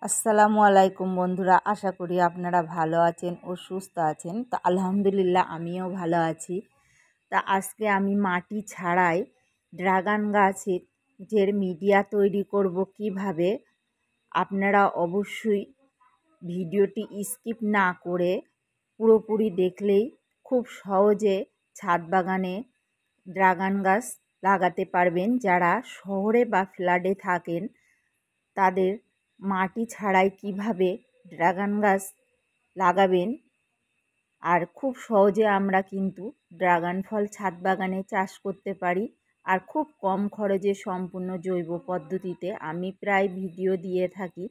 আসসালামু আলাইকুম বন্ধুরা, আশা করি আপনারা ভালো আছেন ও সুস্থ আছেন। তো আলহামদুলিল্লাহ আমিও ভালো আছি। তা আজকে আমি মাটি ছাড়াই ড্রাগন গাছের মিডিয়া তৈরি করব কিভাবে, আপনারা অবশ্যই ভিডিওটি স্কিপ না করে পুরোপুরি দেখলেই খুব সহজে ছাদ বাগানে ড্রাগন গাছ লাগাতে পারবেন। যারা শহরে বা ফ্ল্যাটে থাকেন তাদের মাটি ছাড়াই কিভাবে ড্রাগন গাছ লাগাবেন, আর খুব সহজে আমরা কিন্তু ড্রাগন ফল ছাদ বাগানে চাষ করতে পারি। আর খুব কম খরচে সম্পূর্ণ জৈব পদ্ধতিতে আমি প্রায় ভিডিও দিয়ে থাকি।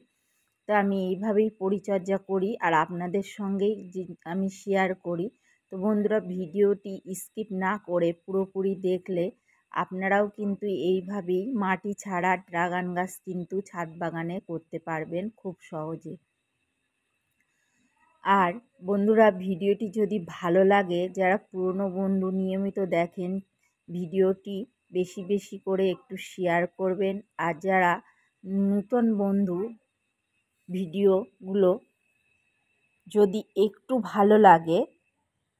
তো আমি এইভাবেই পরিচর্যা করি আর আপনাদের সঙ্গেই আমি শেয়ার করি। তো বন্ধুরা, ভিডিওটি স্কিপ না করে পুরোপুরি দেখলে আপনারাও কিন্তু এইভাবেই মাটি ছাড়া ড্রাগন গাছ কিন্তু ছাদ বাগানে করতে পারবেন খুব সহজে। আর বন্ধুরা, ভিডিওটি যদি ভালো লাগে, যারা পুরনো বন্ধু নিয়মিত দেখেন, ভিডিওটি বেশি বেশি করে একটু শেয়ার করবেন। আর যারা নতুন বন্ধু, ভিডিওগুলো যদি একটু ভালো লাগে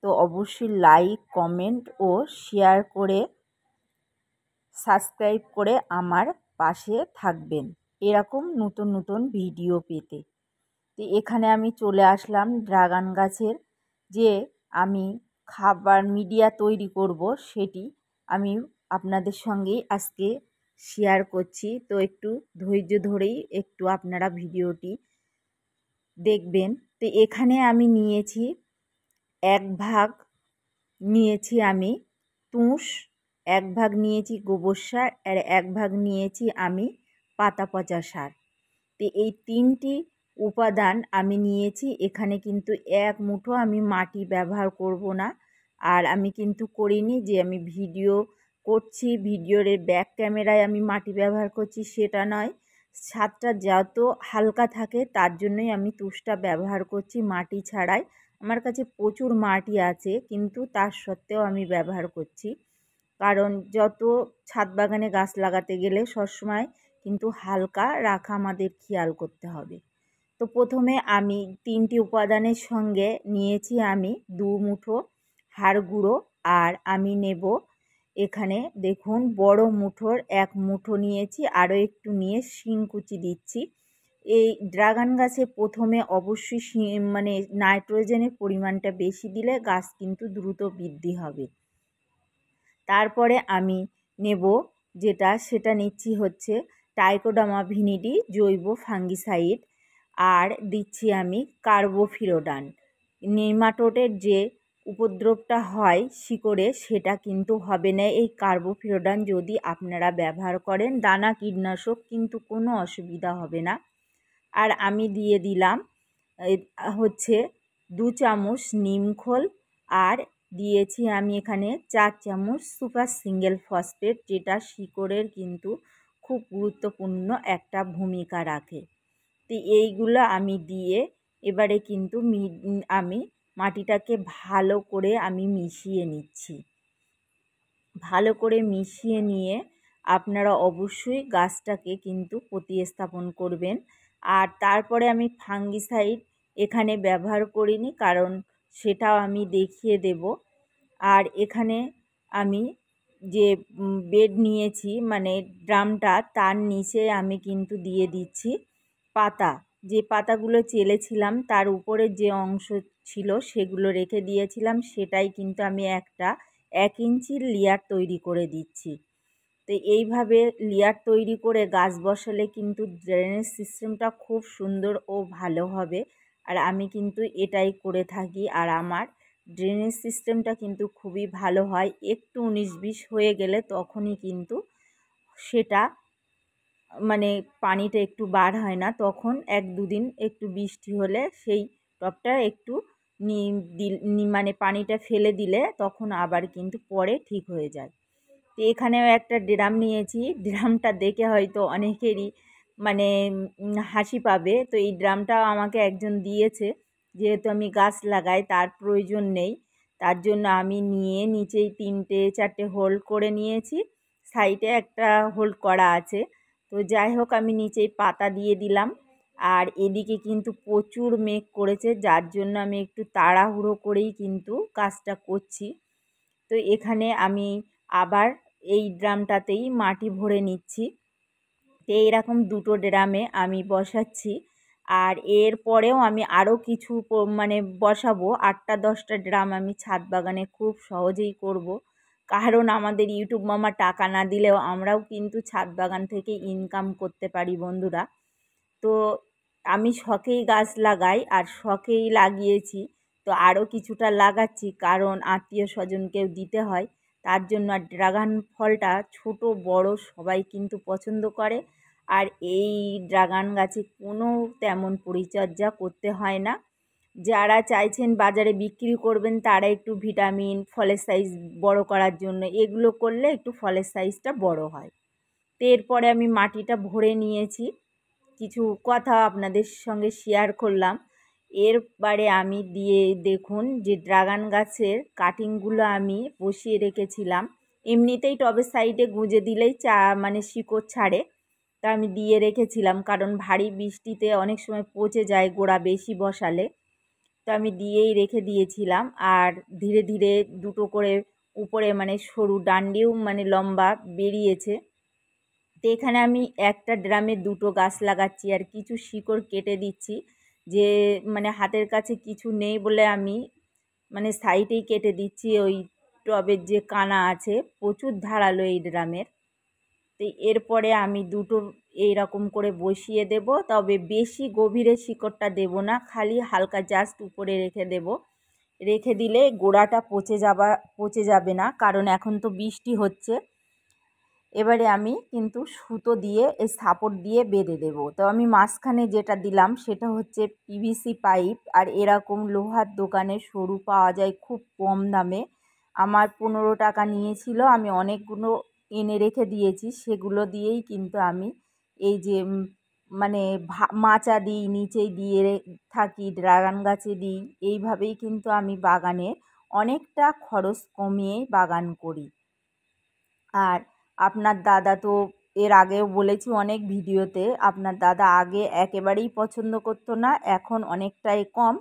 তো অবশ্যই লাইক, কমেন্ট ও শেয়ার করে সাবস্ক্রাইব করে আমার পাশে থাকবেন এরকম নতুন নতুন ভিডিও পেতে। তো এখানে আমি চলে আসলাম ড্রাগন গাছের যে আমি খাবার মিডিয়া তৈরি করব, সেটি আমি আপনাদের সঙ্গেই আজকে শেয়ার করছি। তো একটু ধৈর্য ধরেই একটু আপনারা ভিডিওটি দেখবেন। তো এখানে আমি নিয়েছি 1 ভাগ নিয়েছি আমি তুষ, 1 ভাগ নিয়েছি গোবর সার, আর 1 ভাগ নিয়েছি আমি পাতা পচা সার। তো এই 3টি উপাদান আমি নিয়েছি। এখানে কিন্তু 1 মুঠো আমি মাটি ব্যবহার করব না। আর আমি কিন্তু করিনি যে আমি ভিডিও করছি, ভিডিওর ব্যাক ক্যামেরায় আমি মাটি ব্যবহার করছি, সেটা নয়। ছাদটা যত হালকা থাকে তার জন্যই আমি তুষটা ব্যবহার করছি মাটি ছাড়াই। আমার কাছে প্রচুর মাটি আছে, কিন্তু তার সত্ত্বেও আমি ব্যবহার করছি, কারণ যত ছাদ বাগানে গাছ লাগাতে গেলে সবসময় কিন্তু হালকা রাখা আমাদের খেয়াল করতে হবে। তো প্রথমে আমি 3টি উপাদানের সঙ্গে নিয়েছি আমি 2 মুঠো হাড় গুঁড়ো। আর আমি নেব এখানে দেখুন বড় মুঠোর 1 মুঠো নিয়েছি, আরও একটু নিয়ে শিংকুচি দিচ্ছি। এই ড্রাগন গাছে প্রথমে অবশ্যই মানে নাইট্রোজেনের পরিমাণটা বেশি দিলে গাছ কিন্তু দ্রুত বৃদ্ধি হবে। তারপরে আমি নেব সেটা নিচ্ছি হচ্ছে ট্রাইকোডার্মা ভিনিডি জৈব ফাঙ্গিসাইড, আর দিচ্ছি আমি কার্বোফিরোডান। নেমাটোডের যে উপদ্রবটা হয় শিকড়ে, সেটা কিন্তু হবে না এই কার্বোফিরোডান যদি আপনারা ব্যবহার করেন। দানা কীটনাশক কিন্তু কোনো অসুবিধা হবে না। আর আমি দিয়ে দিলাম হচ্ছে 2 চামচ নিমখোল, আর দিয়েছি আমি এখানে 4 চামচ সুপার সিঙ্গেল ফসফেট, যেটা শিকড়ের কিন্তু খুব গুরুত্বপূর্ণ একটা ভূমিকা রাখে। তো এইগুলো আমি দিয়ে এবারে কিন্তু আমি মাটিটাকে ভালো করে আমি মিশিয়ে নিচ্ছি। ভালো করে মিশিয়ে নিয়ে আপনারা অবশ্যই গাছটাকে কিন্তু প্রতিস্থাপন করবেন। আর তারপরে আমি ফাঙ্গিসাইড এখানে ব্যবহার করিনি, কারণ সেটাও আমি দেখিয়ে দেব। আর এখানে আমি যে বেড নিয়েছি, মানে ড্রামটা, তার নিচে আমি কিন্তু দিয়ে দিচ্ছি পাতা। যে পাতাগুলো চেলেছিলাম তার উপরে যে অংশ ছিল সেগুলো রেখে দিয়েছিলাম, সেটাই কিন্তু আমি একটা 1 ইঞ্চির লেয়ার তৈরি করে দিচ্ছি। তো এইভাবে লেয়ার তৈরি করে গাছ বসালে কিন্তু ড্রেনেজ সিস্টেমটা খুব সুন্দর ও ভালো হবে। আর আমি কিন্তু এটাই করে থাকি, আর আমার ড্রেনেজ সিস্টেমটা কিন্তু খুবই ভালো হয়। একটু 19-20 হয়ে গেলে তখনই কিন্তু সেটা মানে পানিটা একটু বার হয় না, তখন 1-2 দিন একটু বৃষ্টি হলে সেই টবটা একটু মানে পানিটা ফেলে দিলে তখন আবার কিন্তু পরে ঠিক হয়ে যায়। তো এখানেও একটা ড্রাম নিয়েছি। ড্রামটা দেখে হয়তো অনেকেরই মানে হাসি পাবে। তো এই ড্রামটা আমাকে একজন দিয়েছে, যেহেতু আমি গাছ লাগাই তার প্রয়োজন নেই, তার জন্য আমি নিয়ে নিচেই 3-4টে হোল করে নিয়েছি, সাইডে একটা হোল করা আছে। তো যাই হোক, আমি নিচেই পাতা দিয়ে দিলাম। আর এদিকে কিন্তু প্রচুর মেঘ করেছে, যার জন্য আমি একটু তাড়াহুড়ো করেই কিন্তু কাজটা করছি। তো এখানে আমি আবার এই ড্রামটাতেই মাটি ভরে নিচ্ছি। তো এইরকম দুটো ড্রামে আমি বসাচ্ছি। আর এর পরেও আমি আরও কিছু মানে বসাবো, 8টা-10টা ড্রাম আমি ছাদ বাগানে খুব সহজেই করব। কারণ আমাদের ইউটিউব মামা টাকা না দিলেও আমরাও কিন্তু ছাদ বাগান থেকে ইনকাম করতে পারি বন্ধুরা। তো আমি শখেই গাছ লাগাই আর শখেই লাগিয়েছি। তো আরও কিছুটা লাগাচ্ছি, কারণ আত্মীয় স্বজনকেও দিতে হয়, তার জন্য। আর ড্রাগন ফলটা ছোট বড় সবাই কিন্তু পছন্দ করে। আর এই ড্রাগন গাছে কোনো তেমন পরিচর্যা করতে হয় না। যারা চাইছেন বাজারে বিক্রি করবেন তারা একটু ভিটামিন, ফলের সাইজ বড় করার জন্য এগুলো করলে একটু ফলের সাইজটা বড় হয়। তো এরপরে আমি মাটিটা ভরে নিয়েছি, কিছু কথা আপনাদের সঙ্গে শেয়ার করলাম। এরপরে আমি দিয়ে দেখুন যে ড্রাগন গাছের কাটিংগুলো আমি বসিয়ে রেখেছিলাম। এমনিতেই টবের সাইডে গুঁজে দিলেই মানে শিকড় ছাড়ে। তা আমি দিয়ে রেখেছিলাম, কারণ ভারী বৃষ্টিতে অনেক সময় পচে যায় গোড়া বেশি বসালে। তো আমি দিয়েই রেখে দিয়েছিলাম। আর ধীরে ধীরে দুটো করে উপরে মানে সরু ডান্ডিও মানে লম্বা বেরিয়েছে। তো এখানে আমি একটা ড্রামে দুটো গাছ লাগাচ্ছি আর কিছু শিকড় কেটে দিচ্ছি, যে মানে হাতের কাছে কিছু নেই বলে আমি মানে সাইডেই কেটে দিচ্ছি। ওই টবের যে কানা আছে প্রচুর ধারালো এই ড্রামের। তো এরপরে আমি দুটো এইরকম করে বসিয়ে দেব, তবে বেশি গভীরে শিকড়টা দেব না, খালি হালকা জাস্ট উপরে রেখে দেব। রেখে দিলে গোড়াটা পচে যাবে না, কারণ এখন তো বৃষ্টি হচ্ছে। এবারে আমি কিন্তু সুতো দিয়ে এই সাপোর্ট দিয়ে বেঁধে দেবো। তো আমি মাঝখানে যেটা দিলাম সেটা হচ্ছে পিভিসি পাইপ। আর এরকম লোহার দোকানে সরু পাওয়া যায় খুব কম দামে। আমার 15 টাকা নিয়েছিল, আমি অনেকগুলো এনে রেখে দিয়েছি। সেগুলো দিয়েই কিন্তু আমি এই যে মানে মাচা দিই, নিচেই দিয়ে থাকি, ড্রাগন গাছে দিই। এইভাবেই কিন্তু আমি বাগানে অনেকটা খরচ কমিয়েই বাগান করি। আর আপনার দাদা তো এর আগেও বলেছি অনেক ভিডিওতে, আপনার দাদা আগে একেবারেই পছন্দ করতো না, এখন অনেকটাই কম,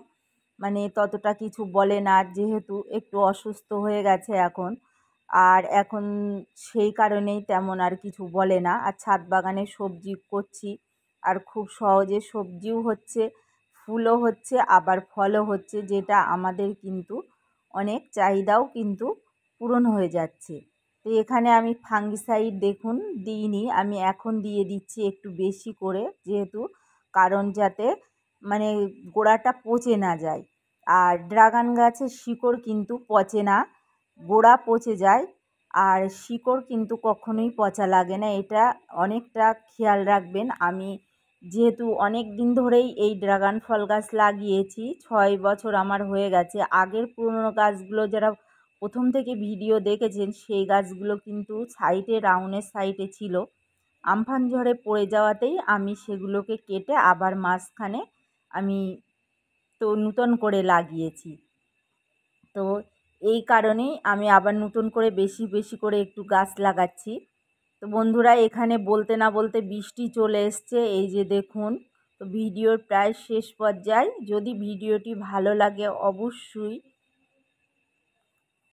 মানে ততটা কিছু বলে না, যেহেতু একটু অসুস্থ হয়ে গেছে এখন। আর এখন সেই কারণেই তেমন আর কিছু বলে না। আর ছাদ বাগানে সবজি করছি, আর খুব সহজে সবজিও হচ্ছে, ফুলও হচ্ছে, আবার ফলও হচ্ছে, যেটা আমাদের কিন্তু অনেক চাহিদাও কিন্তু পূরণ হয়ে যাচ্ছে। তো এখানে আমি ফাঙ্গিসাইড দেখুন দিইনি, আমি এখন দিয়ে দিচ্ছি একটু বেশি করে, যেহেতু কারণ যাতে মানে গোড়াটা পচে না যায়। আর ড্রাগন গাছের শিকড় কিন্তু পচে না, গোড়া পচে যায়, আর শিকড় কিন্তু কখনোই পচা লাগে না, এটা অনেকটা খেয়াল রাখবেন। আমি যেহেতু অনেক দিন ধরেই এই ড্রাগন ফল গাছ লাগিয়েছি, 6 বছর আমার হয়ে গেছে। আগের পুরনো গাছগুলো যারা প্রথম থেকে ভিডিও দেখেছেন সেই গাছগুলো কিন্তু সাইডে রাউন্ডের সাইডে ছিল, আমফান ঝড়ে পড়ে যাওয়াতেই আমি সেগুলোকে কেটে আবার মাঝখানে আমি তো নূতন করে লাগিয়েছি। তো এই কারণেই আমি আবার নতুন করে বেশি বেশি করে একটু গাছ লাগাচ্ছি। তো বন্ধুরা এখানে বলতে না বলতে বৃষ্টি চলে এসছে, এই যে দেখুন। তো ভিডিওর প্রায় শেষ পর্যায়ে, যদি ভিডিওটি ভালো লাগে অবশ্যই